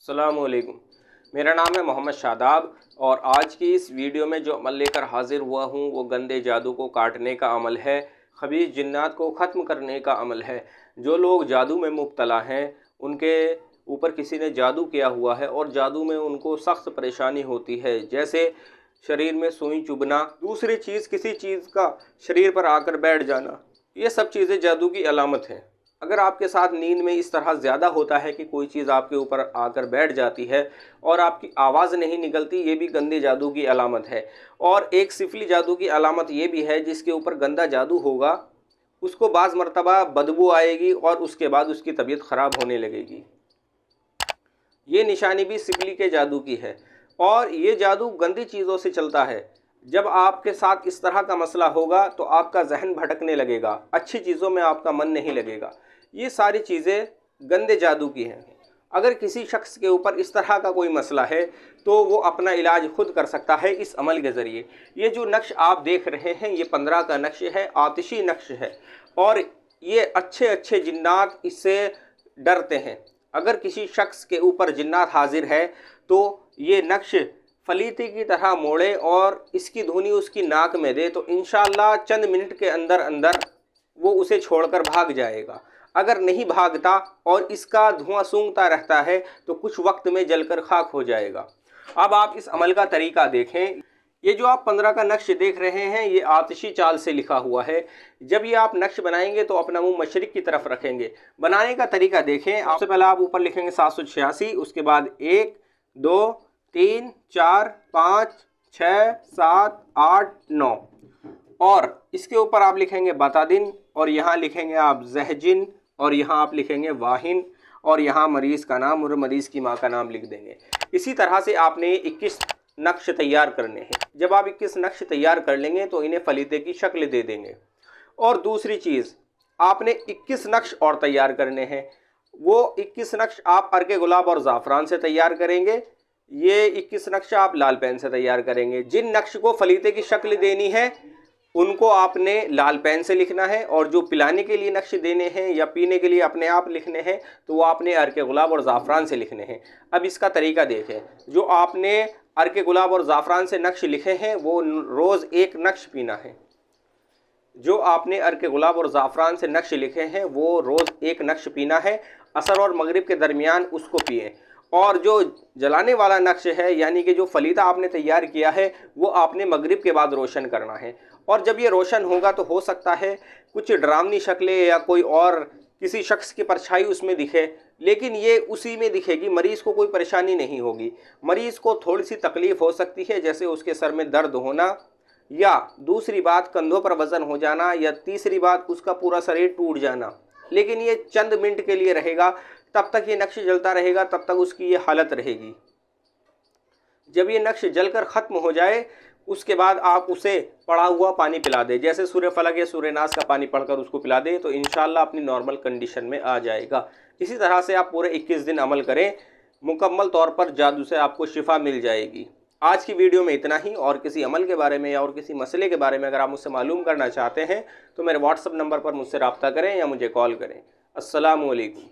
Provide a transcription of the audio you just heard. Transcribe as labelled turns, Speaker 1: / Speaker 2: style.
Speaker 1: अस्सलामुअलैकुम। मेरा नाम है मोहम्मद शादाब और आज की इस वीडियो में जो अमल लेकर हाजिर हुआ हूँ वो गंदे जादू को काटने का अमल है, खबीस जिन्नात को ख़त्म करने का अमल है। जो लोग जादू में मुब्तला हैं उनके ऊपर किसी ने जादू किया हुआ है और जादू में उनको सख्त परेशानी होती है, जैसे शरीर में सुई चुभना, दूसरी चीज़ किसी चीज़ का शरीर पर आकर बैठ जाना, ये सब चीज़ें जादू की अलामत हैं। अगर आपके साथ नींद में इस तरह ज़्यादा होता है कि कोई चीज़ आपके ऊपर आकर बैठ जाती है और आपकी आवाज़ नहीं निकलती, ये भी गंदे जादू की अलामत है। और एक सिफली जादू की अलामत ये भी है, जिसके ऊपर गंदा जादू होगा उसको बाज़ मरतबा बदबू आएगी और उसके बाद उसकी तबीयत ख़राब होने लगेगी। ये निशानी भी सिफली के जादू की है और ये जादू गंदी चीज़ों से चलता है। जब आपके साथ इस तरह का मसला होगा तो आपका जहन भटकने लगेगा, अच्छी चीज़ों में आपका मन नहीं लगेगा। ये सारी चीज़ें गंदे जादू की हैं। अगर किसी शख्स के ऊपर इस तरह का कोई मसला है तो वो अपना इलाज खुद कर सकता है इस अमल के ज़रिए। ये जो नक्श आप देख रहे हैं ये 15 का नक्श है, आतिशी नक्श है और ये अच्छे अच्छे जिन्नात इससे डरते हैं। अगर किसी शख्स के ऊपर जिन्नात हाजिर है तो ये नक्श फलीती की तरह मोड़े और इसकी धुनी उसकी नाक में दे तो इंशाअल्लाह चंद मिनट के अंदर अंदर वो उसे छोड़कर भाग जाएगा। अगर नहीं भागता और इसका धुआं सूंघता रहता है तो कुछ वक्त में जलकर खाक हो जाएगा। अब आप इस अमल का तरीका देखें। ये जो आप 15 का नक्श देख रहे हैं ये आतिशी चाल से लिखा हुआ है। जब ये आप नक्श बनाएंगे तो अपना मुंह मशरिक की तरफ रखेंगे। बनाने का तरीका देखें। सबसे पहले आप ऊपर लिखेंगे 786, उसके बाद 1 2 3 4 5 6 7 8 9 और इसके ऊपर आप लिखेंगे बतादिन और यहाँ लिखेंगे आप जहजिन और यहाँ आप लिखेंगे वाहिन और यहाँ मरीज़ का नाम और मरीज़ की माँ का नाम लिख देंगे। इसी तरह से आपने 21 नक्श तैयार करने हैं। जब आप 21 नक्श तैयार कर लेंगे तो इन्हें फलीते की शक्ल दे देंगे। और दूसरी चीज़, आपने 21 नक्श और तैयार करने हैं। वो 21 नक्श आप अर्के गुलाब और ज़ाफ़रान से तैयार करेंगे। ये 21 नक्श आप लाल पेन से तैयार करेंगे। जिन नक्श को फलीते की शक्ल देनी है उनको आपने लाल पेन से लिखना है और जो पिलाने के लिए नक्श देने हैं या पीने के लिए अपने आप लिखने हैं तो वो आपने अर्के गुलाब और ज़ाफ़रान से लिखने हैं। अब इसका तरीका देखें। जो आपने अर्के गुलाब और ज़ाफ़रान से नक्श लिखे हैं वो रोज़ एक नक्श पीना है। जो आपने अर्के गुलाब और ज़ाफ़रान से नक्श लिखे हैं वो रोज़ एक नक्श पीना है। असर और मगरिब के दरमियान उसको पिएँ। और जो जलाने वाला नक्श है यानी कि जो फलीता आपने तैयार किया है वो आपने मगरिब के बाद रोशन करना है। और जब ये रोशन होगा तो हो सकता है कुछ डरावनी शक्लें या कोई और किसी शख्स की परछाई उसमें दिखे, लेकिन ये उसी में दिखेगी, मरीज़ को कोई परेशानी नहीं होगी। मरीज़ को थोड़ी सी तकलीफ़ हो सकती है, जैसे उसके सर में दर्द होना या दूसरी बात कंधों पर वज़न हो जाना या तीसरी बात उसका पूरा शरीर टूट जाना, लेकिन ये चंद मिनट के लिए रहेगा। तब तक ये नक्श जलता रहेगा, तब तक उसकी ये हालत रहेगी। जब ये नक्श जलकर ख़त्म हो जाए उसके बाद आप उसे पड़ा हुआ पानी पिला दें, जैसे सूर्य फलक या सूर्य नास का पानी पढ़कर उसको पिला दें तो इंशाअल्लाह अपनी नॉर्मल कंडीशन में आ जाएगा। इसी तरह से आप पूरे 21 दिन अमल करें, मुकम्मल तौर पर जादू से आपको शिफा मिल जाएगी। आज की वीडियो में इतना ही। और किसी अमल के बारे में या और किसी मसले के बारे में अगर आप मुझसे मालूम करना चाहते हैं तो मेरे व्हाट्सअप नंबर पर मुझसे रब्ता करें या मुझे कॉल करें। अस्सलामु अलैकुम।